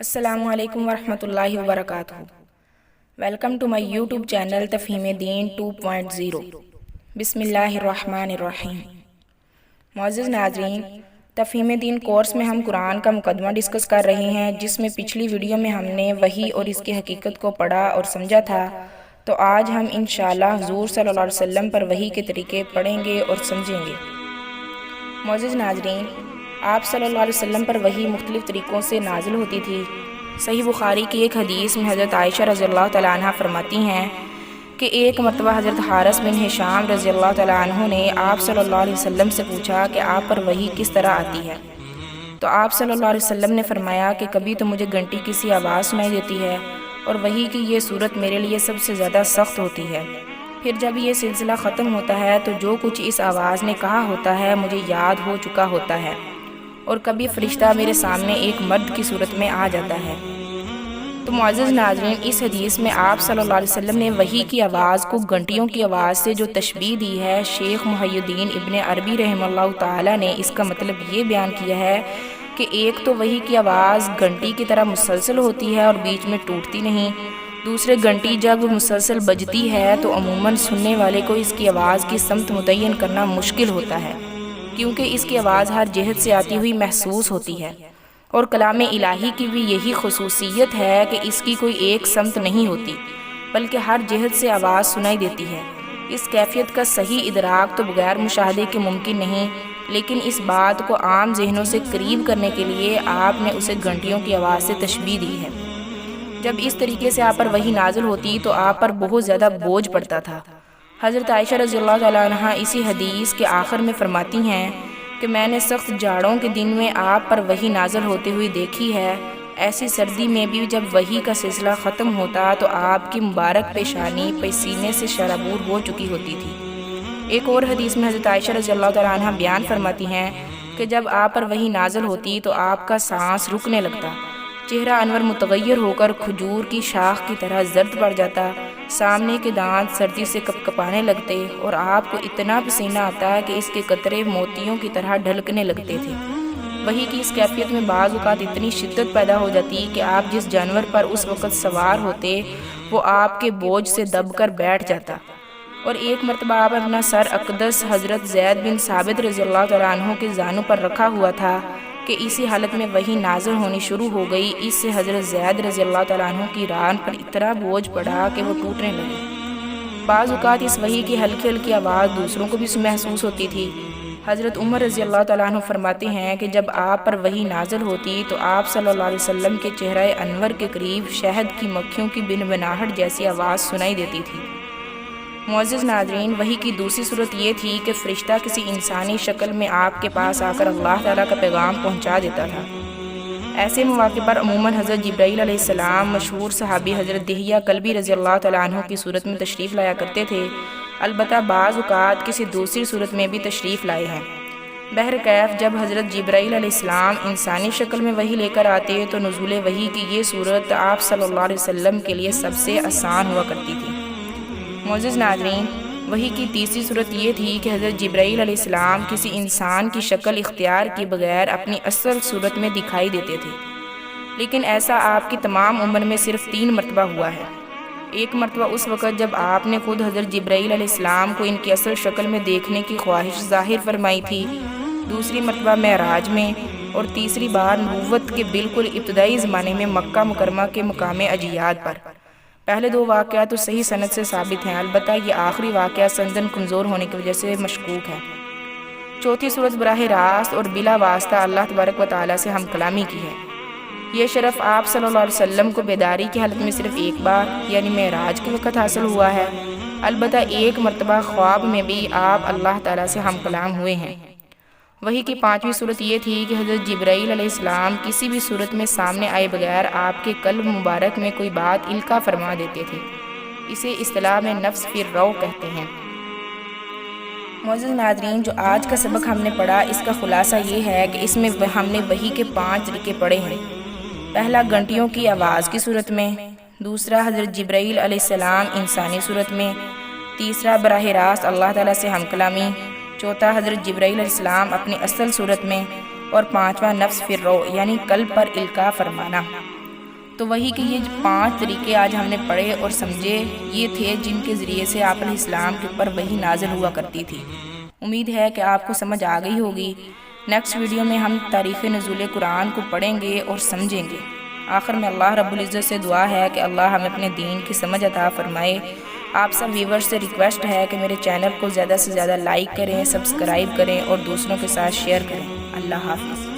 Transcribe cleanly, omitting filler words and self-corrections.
السلام علیکم ورحمۃ اللہ وبرکاتہ۔ Welcome to my YouTube channel Tafheem Deen 2.0۔ بسم اللہ الرحمن الرحیم۔ معزز ناظرین، تفہیم دین کورس میں ہم قرآن کا مقدمہ ڈسکس کر رہے ہیں، جس میں پچھلی ویڈیو میں ہم نے وحی اور اس کی حقیقت کو پڑھا اور سمجھا تھا۔ تو آج ہم انشاءاللہ حضور صلی اللہ علیہ وسلم پر وحی کے طریقے پڑھیں گے اور سمجھیں گے۔ معزز ناظرین، آپ صلی اللہ علیہ وسلم پر وحی مختلف طریقوں سے نازل ہوتی تھی۔ صحیح بخاری کی ایک حدیث میں حضرت عائشہ رضی اللہ تعالیٰ عنہ فرماتی ہیں کہ ایک مرتبہ حضرت حارث بن ہشام رضی اللہ تعالیٰ عنہ نے آپ صلی اللہ علیہ وسلم سے پوچھا کہ آپ پر وحی کس طرح آتی ہے؟ تو آپ صلی اللہ علیہ وسلم نے فرمایا کہ کبھی تو مجھے گھنٹی کی سی آواز سنائی دیتی ہے، اور وحی کی یہ صورت میرے لیے سب سے زیادہ سخت ہوتی ہے۔ پھر جب یہ سلسلہ ختم ہوتا ہے تو جو کچھ اس آواز نے کہا ہوتا ہے مجھے یاد ہو چکا ہوتا ہے، اور کبھی فرشتہ میرے سامنے ایک مرد کی صورت میں آ جاتا ہے۔ تو معزز ناظرین، اس حدیث میں آپ صلی اللہ علیہ وسلم نے وحی کی آواز کو گھنٹیوں کی آواز سے جو تشبیہ دی ہے، شیخ محی الدین ابن عربی رحمہ اللہ تعالیٰ نے اس کا مطلب یہ بیان کیا ہے کہ ایک تو وحی کی آواز گھنٹی کی طرح مسلسل ہوتی ہے اور بیچ میں ٹوٹتی نہیں، دوسرے گھنٹی جب مسلسل بجتی ہے تو عموماً سننے والے کو اس کی آواز کی سمت متعین کرنا مشکل ہوتا ہے، کیونکہ اس کی آواز ہر جہت سے آتی ہوئی محسوس ہوتی ہے، اور کلام الہی کی بھی یہی خصوصیت ہے کہ اس کی کوئی ایک سمت نہیں ہوتی، بلکہ ہر جہت سے آواز سنائی دیتی ہے۔ اس کیفیت کا صحیح ادراک تو بغیر مشاہدے کے ممکن نہیں، لیکن اس بات کو عام ذہنوں سے قریب کرنے کے لیے آپ نے اسے گھنٹیوں کی آواز سے تشبیہ دی ہے۔ جب اس طریقے سے آپ پر وحی نازل ہوتی تو آپ پر بہت زیادہ بوجھ پڑتا تھا۔ حضرت عائشہ رضی اللہ تعالیٰ عنہ اسی حدیث کے آخر میں فرماتی ہیں کہ میں نے سخت جاڑوں کے دن میں آپ پر وحی نازل ہوتے ہوئی دیکھی ہے، ایسی سردی میں بھی جب وحی کا سلسلہ ختم ہوتا تو آپ کی مبارک پیشانی پسینے سے شرابور ہو چکی ہوتی تھی۔ ایک اور حدیث میں حضرت عائشہ رضی اللہ تعالیٰ عنہ بیان فرماتی ہیں کہ جب آپ پر وحی نازل ہوتی تو آپ کا سانس رکنے لگتا، چہرہ انور متغیر ہو کر کھجور کی شاخ کی طرح زرد پڑ جاتا، سامنے کے دانت سردی سے کپکپانے لگتے، اور آپ کو اتنا پسینہ آتا کہ اس کے قطرے موتیوں کی طرح ڈھلکنے لگتے تھے۔ وحی کی اس کیفیت میں بعض اوقات اتنی شدت پیدا ہو جاتی کہ آپ جس جانور پر اس وقت سوار ہوتے وہ آپ کے بوجھ سے دب کر بیٹھ جاتا، اور ایک مرتبہ آپ اپنا سر اقدس حضرت زید بن ثابت رضی اللہ تعالیٰ عنہ کے زانوں پر رکھا ہوا تھا کہ اسی حالت میں وحی نازل ہونی شروع ہو گئی۔ اس سے حضرت زید رضی اللہ تعالیٰ عنہ کی ران پر اتنا بوجھ پڑا کہ وہ ٹوٹنے لگے۔ بعض اوقات اس وحی کی ہلکی ہلکی آواز دوسروں کو بھی محسوس ہوتی تھی۔ حضرت عمر رضی اللہ تعالیٰ عنہ فرماتے ہیں کہ جب آپ پر وحی نازل ہوتی تو آپ صلی اللہ علیہ وسلم کے چہرہ انور کے قریب شہد کی مکھیوں کی بنبناہٹ جیسی آواز سنائی دیتی تھی۔ معزز ناظرین، وحی کی دوسری صورت یہ تھی کہ فرشتہ کسی انسانی شکل میں آپ کے پاس آ کر اللہ تعالیٰ کا پیغام پہنچا دیتا تھا۔ ایسے مواقع پر عموماً حضرت جبرائیل علیہ السلام مشہور صحابی حضرت دحیہ کلبی رضی اللہ تعالیٰ عنہ کی صورت میں تشریف لایا کرتے تھے، البتہ بعض اوقات کسی دوسری صورت میں بھی تشریف لائے ہیں۔ بہرکیف جب حضرت جبرائیل علیہ السلام انسانی شکل میں وحی لے کر آتے تو نزول وحی کی یہ صورت آپ صلی اللہ علیہ وسلم کے لیے سب سے آسان ہوا کرتی تھی۔ معزز ناظرین، وحی کی تیسری صورت یہ تھی کہ حضرت جبرائیل علیہ السلام کسی انسان کی شکل اختیار کیے بغیر اپنی اصل صورت میں دکھائی دیتے تھے، لیکن ایسا آپ کی تمام عمر میں صرف 3 مرتبہ ہوا ہے۔ ایک مرتبہ اس وقت جب آپ نے خود حضرت جبرائیل علیہ السلام کو ان کی اصل شکل میں دیکھنے کی خواہش ظاہر فرمائی تھی، دوسری مرتبہ معراج میں، اور تیسری بار نبوت کے بالکل ابتدائی زمانے میں مکہ مکرمہ کے مقام اجیاد پر۔ پہلے 2 واقعات تو صحیح سند سے ثابت ہیں، البتہ یہ آخری واقعہ سندن کمزور ہونے کی وجہ سے مشکوک ہے۔ چوتھی صورت براہ راست اور بلا واسطہ اللہ تبارک و تعالیٰ سے ہم کلامی کی ہے۔ یہ شرف آپ صلی اللہ علیہ وسلم کو بیداری کی حالت میں صرف ایک بار یعنی معراج کے وقت حاصل ہوا ہے، البتہ ایک مرتبہ خواب میں بھی آپ اللہ تعالیٰ سے ہم کلام ہوئے ہیں۔ وحی کی 5ویں صورت یہ تھی کہ حضرت جبرائیل علیہ السلام کسی بھی صورت میں سامنے آئے بغیر آپ کے قلب مبارک میں کوئی بات القاء فرما دیتے تھے، اسے اصطلاح میں نفس فی الروح کہتے ہیں۔ معزز ناظرین، جو آج کا سبق ہم نے پڑھا اس کا خلاصہ یہ ہے کہ اس میں ہم نے وحی کے 5 طریقے پڑھے ہیں۔ پہلا گھنٹیوں کی آواز کی صورت میں، دوسرا حضرت جبرائیل علیہ السلام انسانی صورت میں، تیسرا براہ راست اللہ تعالیٰ سے ہم کلامی، چوتھا حضرت جبرائیل علیہ السلام اپنی اصل صورت میں، اور 5واں نفس فی الروح یعنی قلب پر القاء فرمانا۔ تو وہی کہ یہ 5 طریقے آج ہم نے پڑھے اور سمجھے، یہ تھے جن کے ذریعے سے آپ علیہ السلام کے اوپر وحی نازل ہوا کرتی تھی۔ امید ہے کہ آپ کو سمجھ آ گئی ہوگی۔ نیکسٹ ویڈیو میں ہم تاریخ نزول قرآن کو پڑھیں گے اور سمجھیں گے۔ آخر میں اللہ رب العزت سے دعا ہے کہ اللہ ہمیں اپنے دین کی سمجھ عطا فرمائے۔ آپ سب ویورز سے ریکویسٹ ہے کہ میرے چینل کو زیادہ سے زیادہ لائک کریں، سبسکرائب کریں اور دوسروں کے ساتھ شیئر کریں۔ اللہ حافظ۔